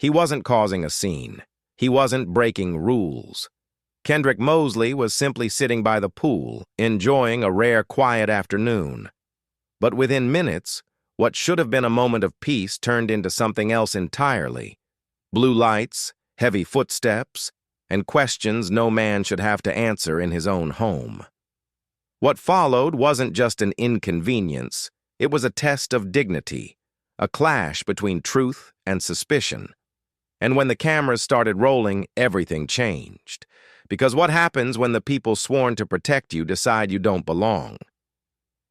He wasn't causing a scene. He wasn't breaking rules. Kendrick Mosley was simply sitting by the pool, enjoying a rare quiet afternoon. But within minutes, what should have been a moment of peace turned into something else entirely. Blue lights, heavy footsteps, and questions no man should have to answer in his own home. What followed wasn't just an inconvenience, it was a test of dignity, a clash between truth and suspicion. And when the cameras started rolling, everything changed. Because what happens when the people sworn to protect you decide you don't belong?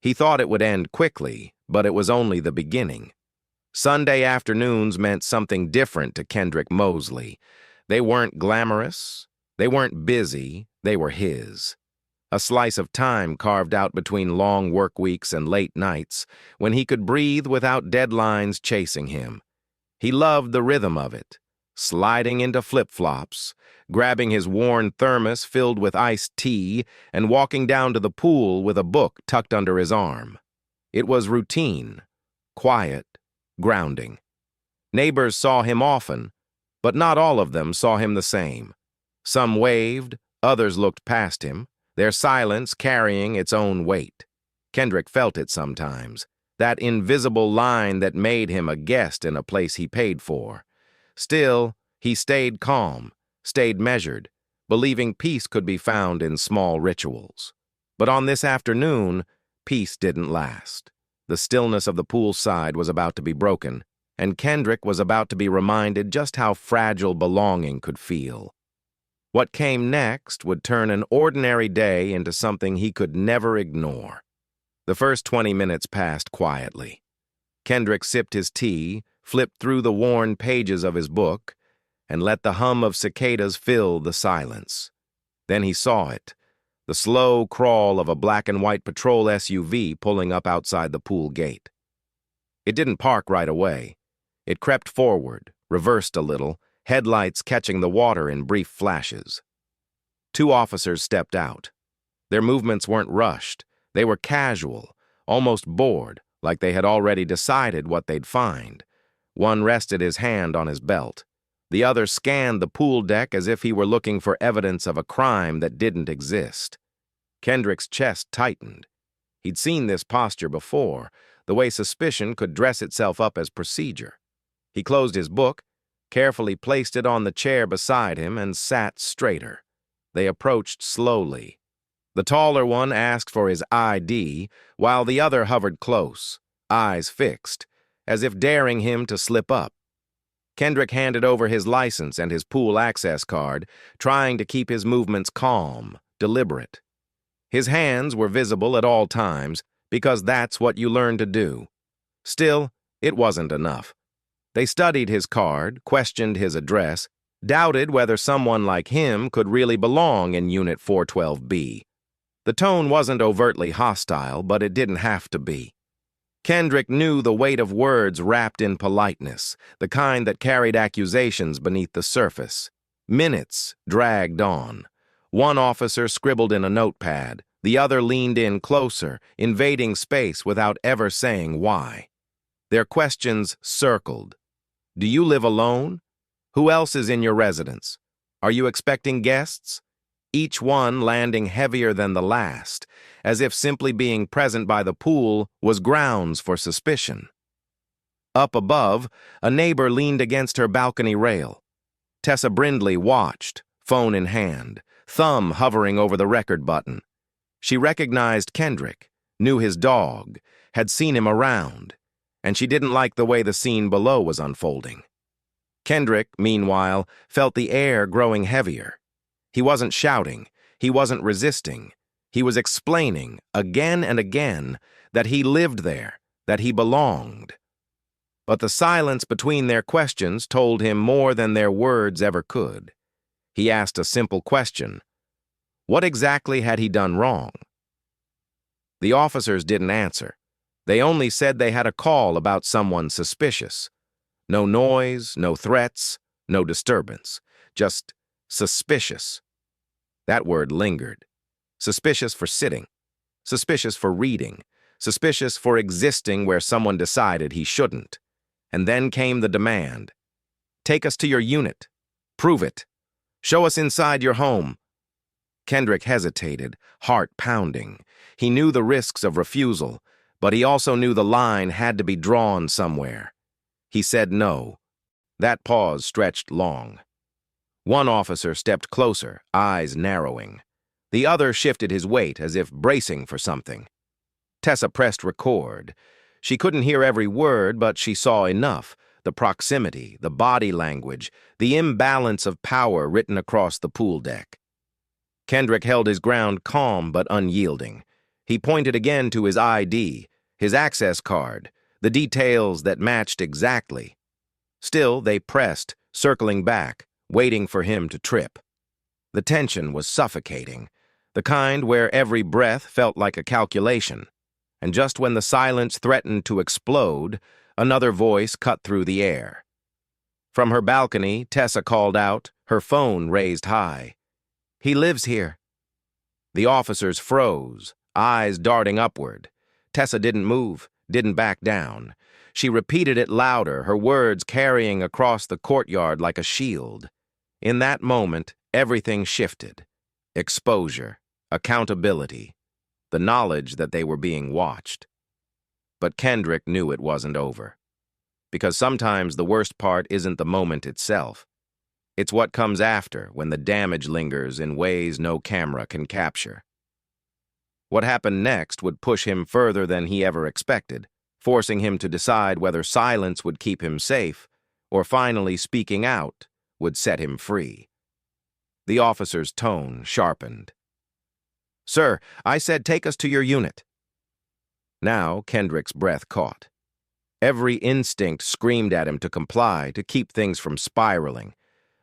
He thought it would end quickly, but it was only the beginning. Sunday afternoons meant something different to Kendrick Mosley. They weren't glamorous, they weren't busy, they were his. A slice of time carved out between long work weeks and late nights, when he could breathe without deadlines chasing him. He loved the rhythm of it, sliding into flip-flops, grabbing his worn thermos filled with iced tea, and walking down to the pool with a book tucked under his arm. It was routine, quiet, grounding. Neighbors saw him often, but not all of them saw him the same. Some waved, others looked past him, their silence carrying its own weight. Kendrick felt it sometimes, that invisible line that made him a guest in a place he paid for. Still, he stayed calm, stayed measured, believing peace could be found in small rituals. But on this afternoon, peace didn't last. The stillness of the poolside was about to be broken, and Kendrick was about to be reminded just how fragile belonging could feel. What came next would turn an ordinary day into something he could never ignore. The first 20 minutes passed quietly. Kendrick sipped his tea, flipped through the worn pages of his book, and let the hum of cicadas fill the silence. Then he saw it, the slow crawl of a black and white patrol SUV pulling up outside the pool gate. It didn't park right away. It crept forward, reversed a little, headlights catching the water in brief flashes. 2 officers stepped out. Their movements weren't rushed. They were casual, almost bored, like they had already decided what they'd find. One rested his hand on his belt. The other scanned the pool deck as if he were looking for evidence of a crime that didn't exist. Kendrick's chest tightened. He'd seen this posture before, the way suspicion could dress itself up as procedure. He closed his book, carefully placed it on the chair beside him, and sat straighter. They approached slowly. The taller one asked for his ID, while the other hovered close, eyes fixed, as if daring him to slip up. Kendrick handed over his license and his pool access card, trying to keep his movements calm, deliberate. His hands were visible at all times, because that's what you learn to do. Still, it wasn't enough. They studied his card, questioned his address, doubted whether someone like him could really belong in Unit 412B. The tone wasn't overtly hostile, but it didn't have to be. Kendrick knew the weight of words wrapped in politeness, the kind that carried accusations beneath the surface. Minutes dragged on. One officer scribbled in a notepad, the other leaned in closer, invading space without ever saying why. Their questions circled. Do you live alone? Who else is in your residence? Are you expecting guests? Each one landing heavier than the last, as if simply being present by the pool was grounds for suspicion. Up above, a neighbor leaned against her balcony rail. Tessa Brindley watched, phone in hand, thumb hovering over the record button. She recognized Kendrick, knew his dog, had seen him around, and she didn't like the way the scene below was unfolding. Kendrick, meanwhile, felt the air growing heavier. He wasn't shouting, he wasn't resisting. He was explaining, again and again, that he lived there, that he belonged. But the silence between their questions told him more than their words ever could. He asked a simple question. What exactly had he done wrong? The officers didn't answer. They only said they had a call about someone suspicious. No noise, no threats, no disturbance. Just suspicious. That word lingered. Suspicious for sitting. Suspicious for reading. Suspicious for existing where someone decided he shouldn't. And then came the demand. Take us to your unit. Prove it. Show us inside your home. Kendrick hesitated, heart pounding. He knew the risks of refusal, but he also knew the line had to be drawn somewhere. He said no. That pause stretched long. One officer stepped closer, eyes narrowing. The other shifted his weight as if bracing for something. Tessa pressed record. She couldn't hear every word, but she saw enough. The proximity, the body language, the imbalance of power written across the pool deck. Kendrick held his ground calm but unyielding. He pointed again to his ID, his access card, the details that matched exactly. Still, they pressed, circling back, waiting for him to trip. The tension was suffocating, the kind where every breath felt like a calculation. And just when the silence threatened to explode, another voice cut through the air. From her balcony, Tessa called out, her phone raised high. "He lives here." The officers froze, eyes darting upward. Tessa didn't move, didn't back down. She repeated it louder, her words carrying across the courtyard like a shield. In that moment, everything shifted. Exposure, accountability, the knowledge that they were being watched. But Kendrick knew it wasn't over. Because sometimes the worst part isn't the moment itself. It's what comes after, when the damage lingers in ways no camera can capture. What happened next would push him further than he ever expected, forcing him to decide whether silence would keep him safe, or finally speaking out would set him free. The officer's tone sharpened. "Sir, I said take us to your unit." Now Kendrick's breath caught. Every instinct screamed at him to comply, to keep things from spiraling.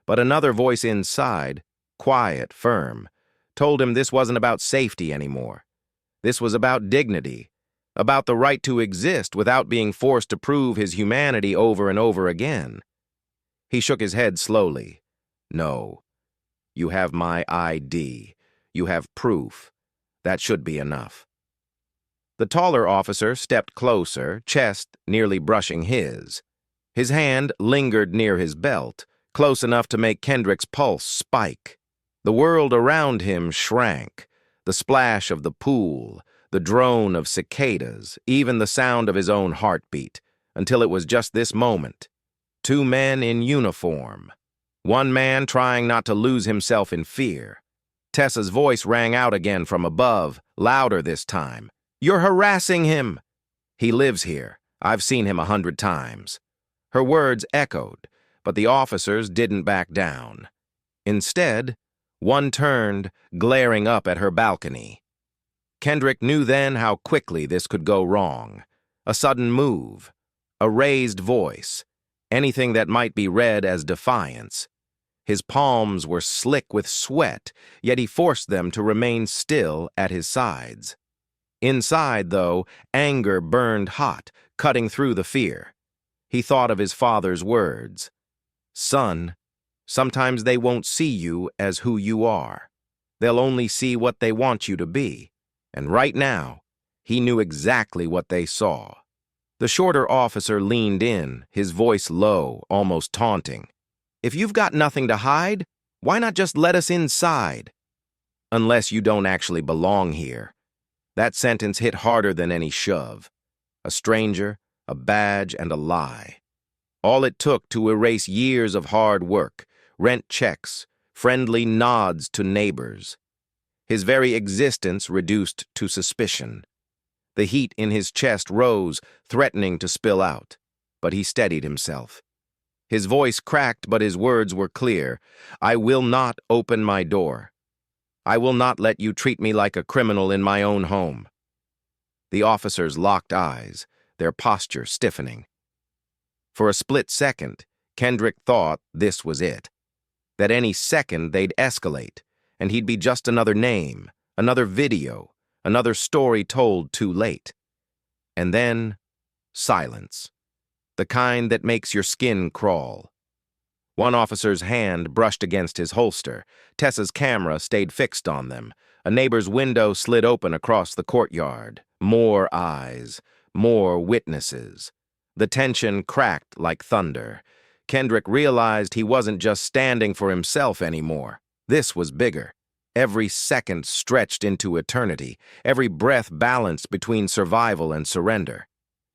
But another voice inside, quiet, firm, told him this wasn't about safety anymore. This was about dignity, about the right to exist without being forced to prove his humanity over and over again. He shook his head slowly. "No. You have my ID. You have proof. That should be enough." The taller officer stepped closer, chest nearly brushing his. His hand lingered near his belt, close enough to make Kendrick's pulse spike. The world around him shrank. The splash of the pool, the drone of cicadas, even the sound of his own heartbeat, until it was just this moment. Two men in uniform. One man trying not to lose himself in fear. Tessa's voice rang out again from above, louder this time. "You're harassing him!" "He lives here. I've seen him 100 times." Her words echoed, but the officers didn't back down. Instead, one turned, glaring up at her balcony. Kendrick knew then how quickly this could go wrong. A sudden move, a raised voice, anything that might be read as defiance. His palms were slick with sweat, yet he forced them to remain still at his sides. Inside, though, anger burned hot, cutting through the fear. He thought of his father's words. "Son, sometimes they won't see you as who you are. They'll only see what they want you to be." And right now, he knew exactly what they saw. The shorter officer leaned in, his voice low, almost taunting. "If you've got nothing to hide, why not just let us inside?" "Unless you don't actually belong here." That sentence hit harder than any shove. A stranger, a badge, and a lie. All it took to erase years of hard work, rent checks, friendly nods to neighbors. His very existence reduced to suspicion. The heat in his chest rose, threatening to spill out. But he steadied himself. His voice cracked, but his words were clear. "I will not open my door. I will not let you treat me like a criminal in my own home." The officers locked eyes, their posture stiffening. For a split second, Kendrick thought this was it. That any second they'd escalate, and he'd be just another name, another video, another story told too late. And then, silence. The kind that makes your skin crawl. One officer's hand brushed against his holster. Tessa's camera stayed fixed on them. A neighbor's window slid open across the courtyard. More eyes, more witnesses. The tension cracked like thunder. Kendrick realized he wasn't just standing for himself anymore. This was bigger. Every second stretched into eternity, every breath balanced between survival and surrender.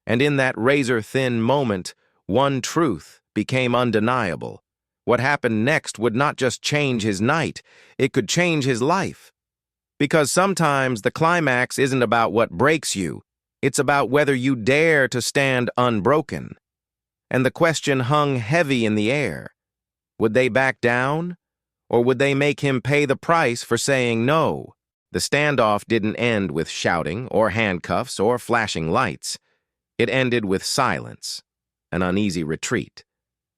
And in that razor-thin moment, one truth became undeniable. What happened next would not just change his night, it could change his life. Because sometimes the climax isn't about what breaks you, it's about whether you dare to stand unbroken. And the question hung heavy in the air. Would they back down? Or would they make him pay the price for saying no? The standoff didn't end with shouting or handcuffs or flashing lights. It ended with silence, an uneasy retreat.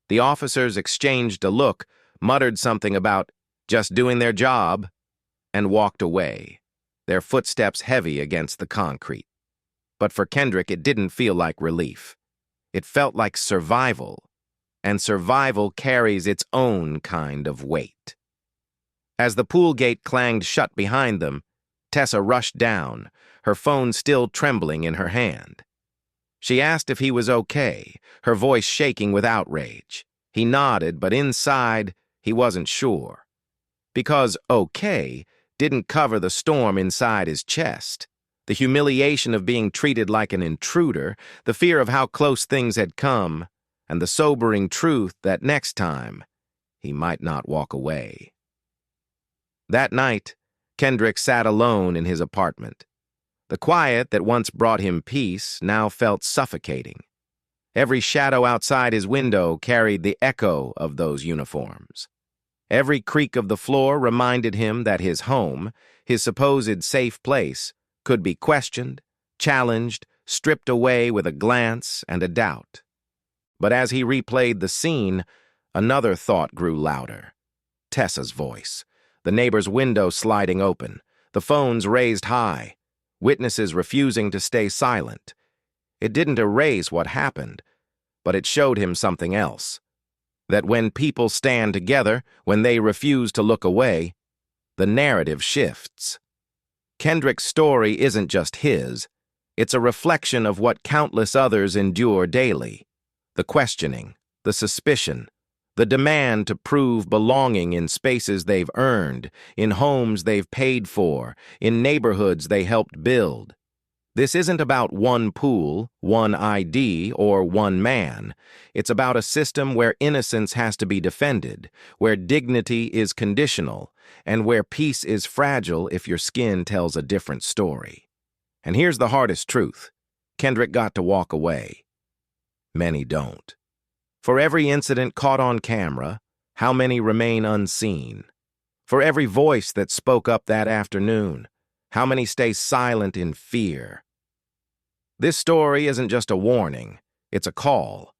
The officers exchanged a look, muttered something about just doing their job, and walked away, their footsteps heavy against the concrete. But for Kendrick, it didn't feel like relief. It felt like survival, and survival carries its own kind of weight. As the pool gate clanged shut behind them, Tessa rushed down, her phone still trembling in her hand. She asked if he was okay, her voice shaking with outrage. He nodded, but inside, he wasn't sure. Because okay didn't cover the storm inside his chest. The humiliation of being treated like an intruder, the fear of how close things had come, and the sobering truth that next time, he might not walk away. That night, Kendrick sat alone in his apartment. The quiet that once brought him peace now felt suffocating. Every shadow outside his window carried the echo of those uniforms. Every creak of the floor reminded him that his home, his supposed safe place, could be questioned, challenged, stripped away with a glance and a doubt. But as he replayed the scene, another thought grew louder. Tessa's voice, the neighbor's window sliding open, the phones raised high, witnesses refusing to stay silent. It didn't erase what happened, but it showed him something else. That when people stand together, when they refuse to look away, the narrative shifts. Kendrick's story isn't just his. It's a reflection of what countless others endure daily. The questioning, the suspicion, the demand to prove belonging in spaces they've earned, in homes they've paid for, in neighborhoods they helped build. This isn't about one pool, one ID, or one man. It's about a system where innocence has to be defended, where dignity is conditional, and where peace is fragile if your skin tells a different story. And here's the hardest truth. Kendrick got to walk away. Many don't. For every incident caught on camera, how many remain unseen? For every voice that spoke up that afternoon, how many stay silent in fear? This story isn't just a warning, it's a call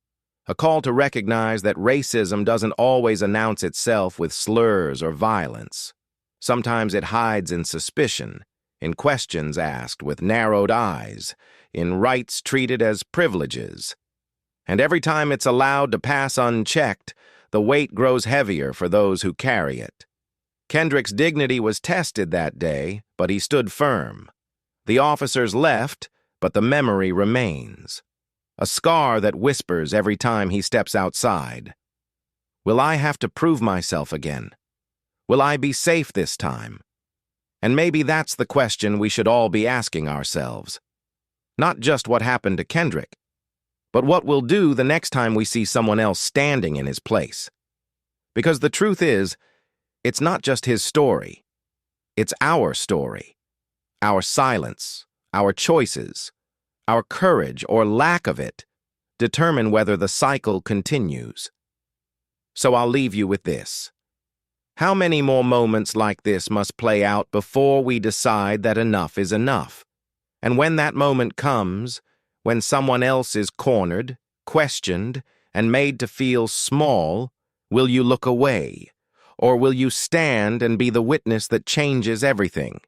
to recognize that racism doesn't always announce itself with slurs or violence. Sometimes it hides in suspicion, in questions asked with narrowed eyes, in rights treated as privileges. And every time it's allowed to pass unchecked, the weight grows heavier for those who carry it. Kendrick's dignity was tested that day, but he stood firm. The officers left, but the memory remains. A scar that whispers every time he steps outside. Will I have to prove myself again? Will I be safe this time? And maybe that's the question we should all be asking ourselves. Not just what happened to Kendrick, but what we'll do the next time we see someone else standing in his place. Because the truth is, it's not just his story. It's our story. Our silence, our choices, our courage or lack of it determine whether the cycle continues. So I'll leave you with this. How many more moments like this must play out before we decide that enough is enough? And when that moment comes, when someone else is cornered, questioned, and made to feel small, will you look away? Or will you stand and be the witness that changes everything?